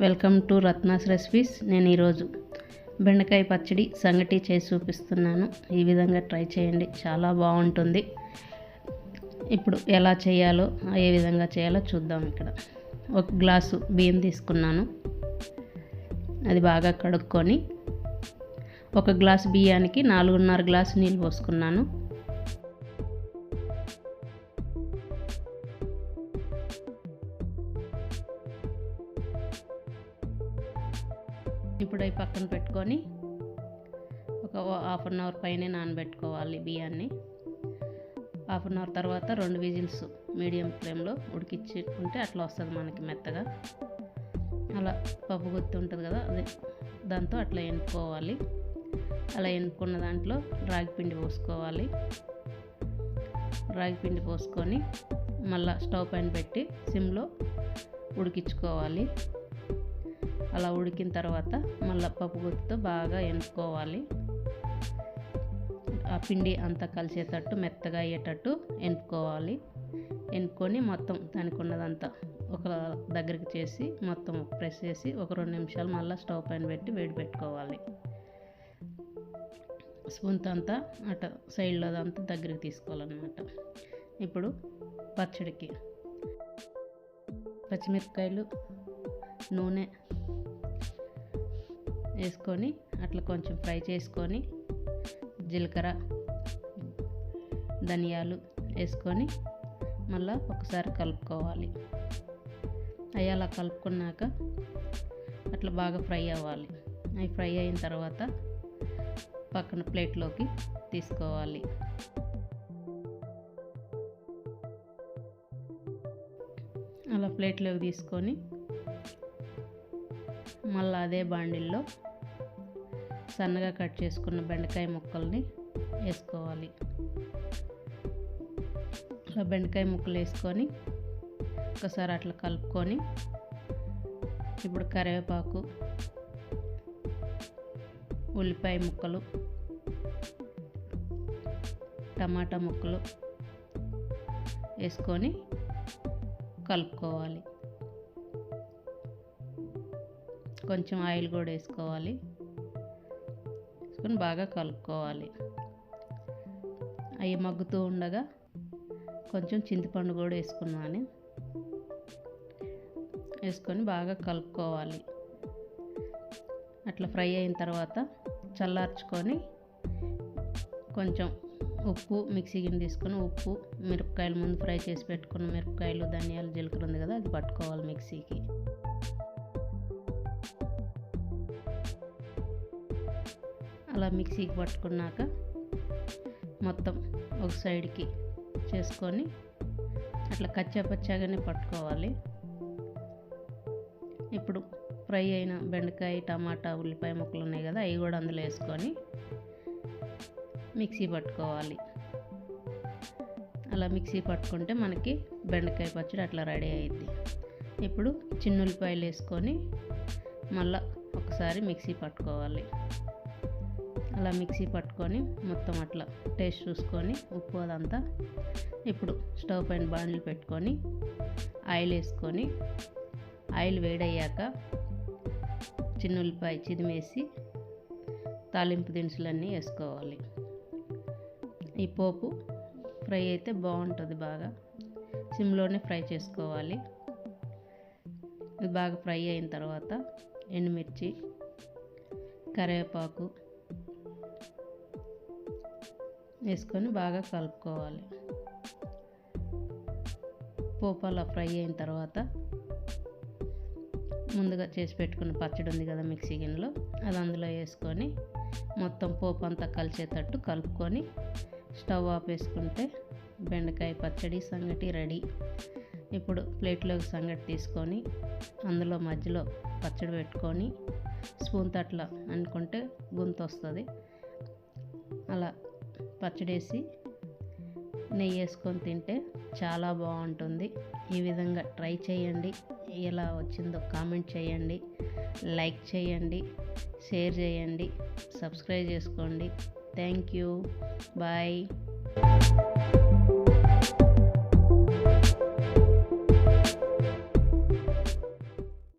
Welcome to Ratna's recipes. నేను ఈరోజు బెండకాయ పచ్చడి సంగటి చేసి చూపిస్తున్నాను. ఈ విధంగా ట్రై చేయండి, చాలా బాగుంటుంది. ఇప్పుడు ఎలా చేయాలో ఏ విధంగా చేయాలో చూద్దాం. ఇక్కడ ఒక గ్లాసు బియ్యం తీసుకున్నాను. అది బాగా కడుక్కొని ఒక గ్లాసు బియ్యానికి 4.5 గ్లాసు నీళ్ళు పోసుకున్నాను. ఇప్పుడు అవి పక్కన పెట్టుకొని ఒక హాఫ్ అన్ అవర్ పైనే నానబెట్టుకోవాలి బియ్యాన్ని. హాఫ్ అన్ అవర్ తర్వాత 2 విజిల్స్ మీడియం ఫ్లేమ్లో ఉడికించుకుంటే అట్లా వస్తుంది మనకి మెత్తగా. అలా పప్పు గుత్తి ఉంటుంది కదా, అదే దాంతో అట్లా ఎనుకోవాలి. అలా ఎనుకున్న దాంట్లో రాగి పిండి పోసుకోవాలి. రాగి పిండి పోసుకొని మళ్ళీ స్టవ్ పైన పెట్టి సిమ్లో ఉడికించుకోవాలి. అలా ఉడికిన తర్వాత మళ్ళీ పప్పు గుత్తితో బాగా ఎనుకోవాలి. ఆ పిండి అంతా కలిసేటట్టు మెత్తగా అయ్యేటట్టు ఎనుకోవాలి. ఎనుకొని మొత్తం దానికి ఉన్నదంతా ఒక దగ్గరికి చేసి మొత్తం ప్రెస్ చేసి ఒక 2 నిమిషాలు మళ్ళీ స్టవ్ పైన పెట్టి వేడి పెట్టుకోవాలి. స్పూన్తో అంతా అట సైడ్లో అంతా దగ్గరికి తీసుకోవాలన్నమాట. ఇప్పుడు పచ్చడికి పచ్చిమిరపకాయలు, నూనె వేసుకొని అట్లా కొంచెం ఫ్రై చేసుకొని జీలకర్ర, ధనియాలు వేసుకొని మళ్ళీ ఒకసారి కలుపుకోవాలి. అవి అలా కలుపుకున్నాక అట్లా బాగా ఫ్రై అవ్వాలి. అవి ఫ్రై అయిన తర్వాత పక్కన ప్లేట్లోకి తీసుకోవాలి. అలా ప్లేట్లోకి తీసుకొని మళ్ళీ అదే బాండిల్లో సన్నగా కట్ చేసుకున్న బెండకాయ ముక్కల్ని వేసుకోవాలి. అలా బెండకాయ ముక్కలు వేసుకొని ఒకసారి అట్లా కలుపుకొని ఇప్పుడు కరివేపాకు, ఉల్లిపాయ ముక్కలు, టమాటా ముక్కలు వేసుకొని కలుపుకోవాలి. కొంచెం ఆయిల్ కూడా వేసుకోవాలి. వేసుకొని బాగా కలుపుకోవాలి. అవి మగ్గుతూ ఉండగా కొంచెం చింతపండు కూడా వేసుకున్నాను. వేసుకొని బాగా కలుపుకోవాలి. అట్లా ఫ్రై అయిన తర్వాత చల్లార్చుకొని కొంచెం ఉప్పు, మిక్సీ గిన్నె తీసుకొని ఉప్పు, మిరపకాయలు ముందు ఫ్రై చేసి పెట్టుకున్న మిరపకాయలు, ధనియాలు, జీలకర్ర ఉంది కదా, అది పట్టుకోవాలి మిక్సీకి. అలా మిక్సీకి పట్టుకున్నాక మొత్తం ఒక సైడ్కి చేసుకొని అట్లా కచ్చాపచ్చాగానే పట్టుకోవాలి. ఇప్పుడు ఫ్రై అయిన బెండకాయ, టమాటా, ఉల్లిపాయ ముక్కలు ఉన్నాయి కదా, అవి కూడా అందులో వేసుకొని మిక్సీ పట్టుకోవాలి. అలా మిక్సీ పట్టుకుంటే మనకి బెండకాయ పచ్చడి అట్లా రెడీ అయ్యిద్ది. ఇప్పుడు చిన్న ఉల్లిపాయలు వేసుకొని మళ్ళీ ఒకసారి మిక్సీ పట్టుకోవాలి. అలా మిక్సీ పట్టుకొని మొత్తం అట్లా టేస్ట్ చూసుకొని ఉప్పు అదంతా. ఇప్పుడు స్టవ్ పైన బాండ్లు పెట్టుకొని ఆయిల్ వేసుకొని ఆయిల్ వేడయ్యాక చిన్న ఉల్లిపాయ చిదిమేసి తాలింపు దినుసులన్నీ వేసుకోవాలి. ఈ పోపు ఫ్రై అయితే బాగుంటుంది. బాగా సిమ్లోనే ఫ్రై చేసుకోవాలి. ఇది బాగా ఫ్రై అయిన తర్వాత ఎండుమిర్చి, కరివేపాకు వేసుకొని బాగా కలుపుకోవాలి. పోపు అలా ఫ్రై అయిన తర్వాత ముందుగా చేసి పెట్టుకున్న పచ్చడి ఉంది కదా మిక్సీ గిన్నెలో, అది అందులో వేసుకొని మొత్తం పోపు అంతా కలిసేటట్టు కలుపుకొని స్టవ్ ఆఫ్ వేసుకుంటే బెండకాయ పచ్చడి సంగటి రెడీ. ఇప్పుడు ప్లేట్లోకి సంగటి తీసుకొని అందులో మధ్యలో పచ్చడి పెట్టుకొని స్పూన్తో అట్లా అనుకుంటే గుంత వస్తుంది. అలా పచ్చడి వేసి నెయ్యి వేసుకొని తింటే చాలా బాగుంటుంది. ఈ విధంగా ట్రై చేయండి. ఎలా వచ్చిందో కామెంట్ చేయండి, లైక్ చేయండి, షేర్ చేయండి, సబ్స్క్రైబ్ చేసుకోండి. Thank you. బాయ్.